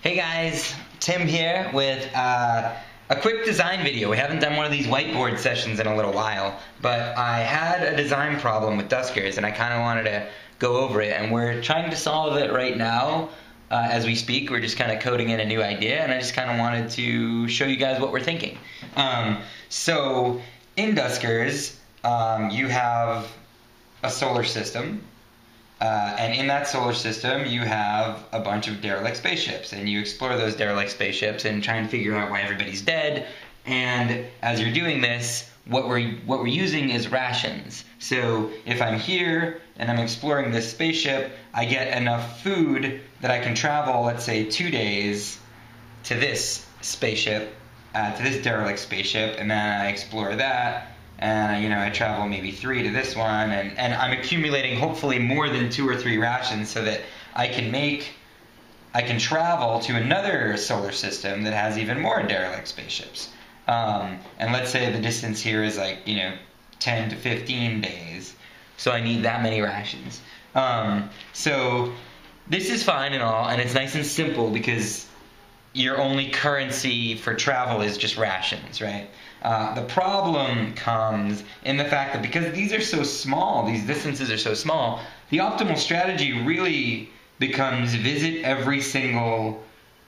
Hey guys, Tim here with a quick design video. We haven't done one of these whiteboard sessions in a little while, but I had a design problem with Duskers and I kind of wanted to go over it, and we're trying to solve it right now as we speak. We're just kind of coding in a new idea, and I just kind of wanted to show you guys what we're thinking. So in Duskers, you have a solar system. And in that solar system, you have a bunch of derelict spaceships, and you explore those derelict spaceships and try and figure out why everybody's dead. And as you're doing this, what we're using is rations. So if I'm here and I'm exploring this spaceship, I get enough food that I can travel, let's say, 2 days to this spaceship, to this derelict spaceship, and then I explore that. And I travel maybe 3 to this one, and I'm accumulating hopefully more than 2 or 3 rations so that I can travel to another solar system that has even more derelict spaceships. And let's say the distance here is like 10 to 15 days, so I need that many rations. So this is fine and all, and it's nice and simple because your only currency for travel is just rations, right? The problem comes in the fact that because these are so small, these distances are so small, the optimal strategy really becomes visit every single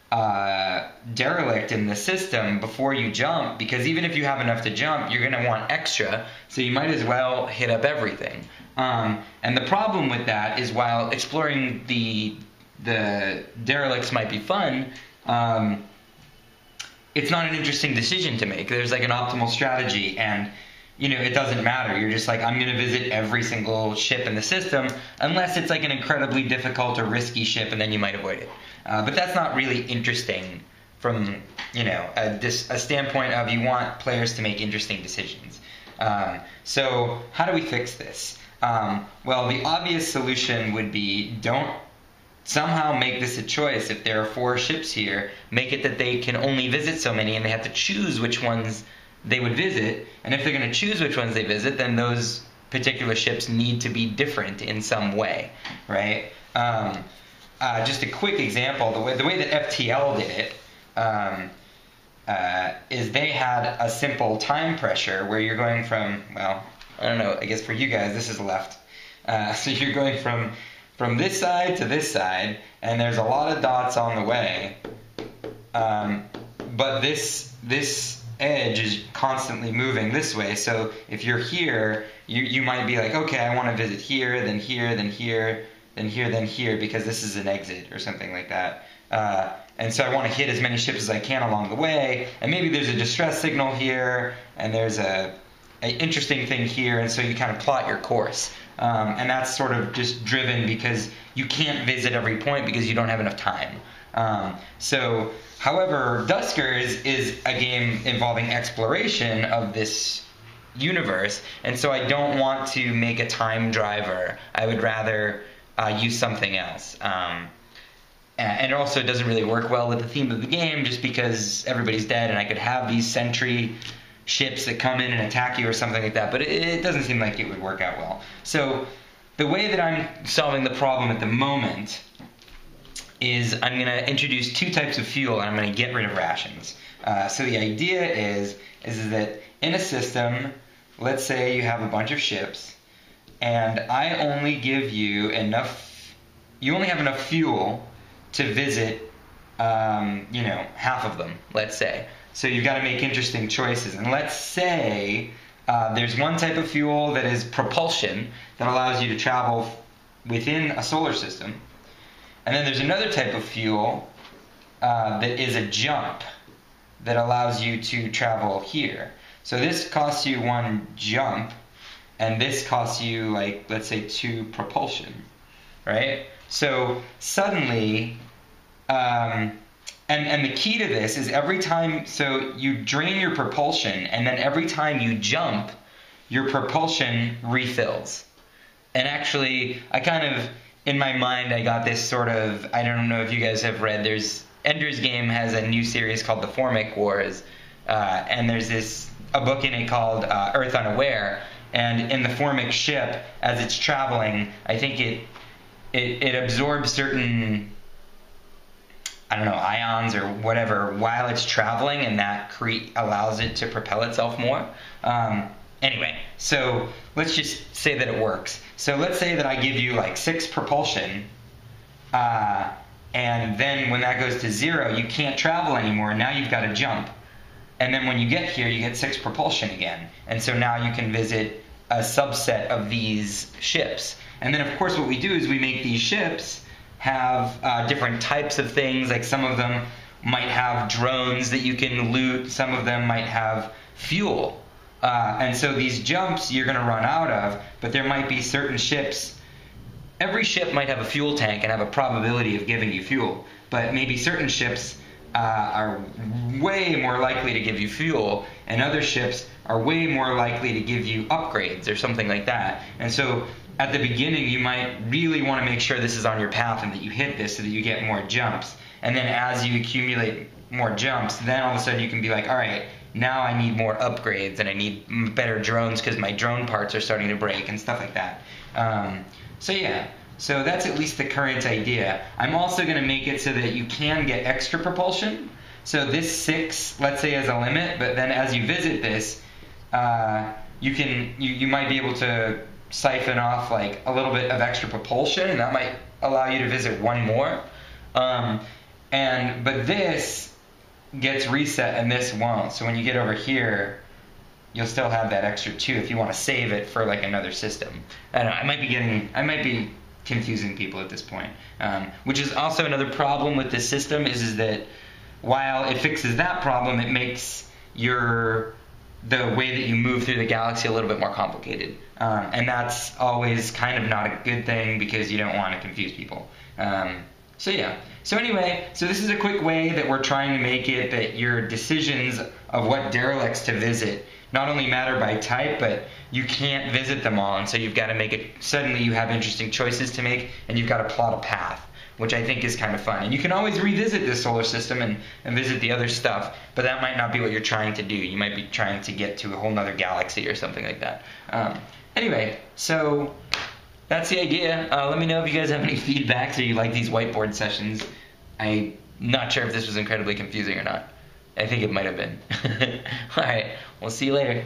derelict in the system before you jump, because even if you have enough to jump, you're going to want extra, so you might as well hit up everything. And the problem with that is, while exploring the derelicts might be fun, it's not an interesting decision to make. There's like an optimal strategy, and it doesn't matter. You're just like, I'm going to visit every single ship in the system, unless it's like an incredibly difficult or risky ship, and then you might avoid it. But that's not really interesting from a standpoint of, you want players to make interesting decisions. So how do we fix this? Well, the obvious solution would be, don't somehow make this a choice. If there are 4 ships here, make it that they can only visit so many, and they have to choose which ones they would visit. And if they're going to choose which ones they visit, then those particular ships need to be different in some way, right? Just a quick example, the way that FTL did it is they had a simple time pressure where you're going from, well, I don't know, I guess for you guys this is left. So you're going from this side to this side, and there's a lot of dots on the way, but this edge is constantly moving this way. So if you're here, you might be like, okay, I want to visit here, then here, then here, then here, then here, because this is an exit or something like that. And so I want to hit as many ships as I can along the way, and maybe there's a distress signal here, and there's an interesting thing here, and so you kind of plot your course. And that's sort of just driven because you can't visit every point because you don't have enough time. However, Duskers is a game involving exploration of this universe, and so I don't want to make a time driver. I would rather use something else. And also, it doesn't really work well with the theme of the game, just because everybody's dead, and I could have these sentry ships that come in and attack you or something like that, but it doesn't seem like it would work out well. So the way that I'm solving the problem at the moment is I'm going to introduce 2 types of fuel, and I'm going to get rid of rations. So the idea is that in a system, let's say you have a bunch of ships, and I only give you you only have enough fuel to visit half of them, let's say. So you've got to make interesting choices. And let's say there's one type of fuel that is propulsion, that allows you to travel within a solar system. And then there's another type of fuel that is a jump, that allows you to travel here. So this costs you 1 jump, and this costs you, like, let's say 2 propulsion, right? So suddenly, and the key to this is every time, so you drain your propulsion, and then every time you jump, your propulsion refills. And actually, I kind of, in my mind, I got this sort of, I don't know if you guys have read, Ender's Game has a new series called The Formic Wars, and there's a book in it called Earth Unaware, and in the Formic ship, as it's traveling, I think it absorbs certain I don't know, ions or whatever while it's traveling, and that allows it to propel itself more. Anyway, so let's just say that it works. So let's say that I give you like 6 propulsion, and then when that goes to 0, you can't travel anymore. Now you've got to jump. And then when you get here, you get 6 propulsion again. And so now you can visit a subset of these ships. And then of course what we do is we make these ships have different types of things. Like some of them might have drones that you can loot. Some of them might have fuel. And so these jumps you're going to run out of, but there might be certain ships. Every ship might have a fuel tank and have a probability of giving you fuel, but maybe certain ships are way more likely to give you fuel, and other ships are way more likely to give you upgrades or something like that. And so at the beginning you might really want to make sure this is on your path and that you hit this so that you get more jumps. And then as you accumulate more jumps, then all of a sudden you can be like, all right, now I need more upgrades and I need better drones because my drone parts are starting to break and stuff like that. So yeah, so that's at least the current idea. I'm also going to make it so that you can get extra propulsion. So this 6, let's say, is a limit, but then as you visit this, you might be able to siphon off like a little bit of extra propulsion, and that might allow you to visit 1 more. But this gets reset and this won't. So when you get over here, you'll still have that extra 2 if you want to save it for like another system. I don't know, I might be confusing people at this point. Which is also another problem with this system is that while it fixes that problem, it makes the way that you move through the galaxy a little bit more complicated. And that's always kind of not a good thing because you don't want to confuse people. So yeah. So anyway, so this is a quick way that we're trying to make it that your decisions of what derelicts to visit not only matter by type, but you can't visit them all, and so you've got to make it, suddenly you have interesting choices to make, and you've got to plot a path, which I think is kind of fun. And you can always revisit this solar system and visit the other stuff, but that might not be what you're trying to do. You might be trying to get to a whole nother galaxy or something like that. Anyway, so that's the idea. Let me know if you guys have any feedback or you like these whiteboard sessions. I'm not sure if this was incredibly confusing or not. I think it might have been. Alright, we'll see you later.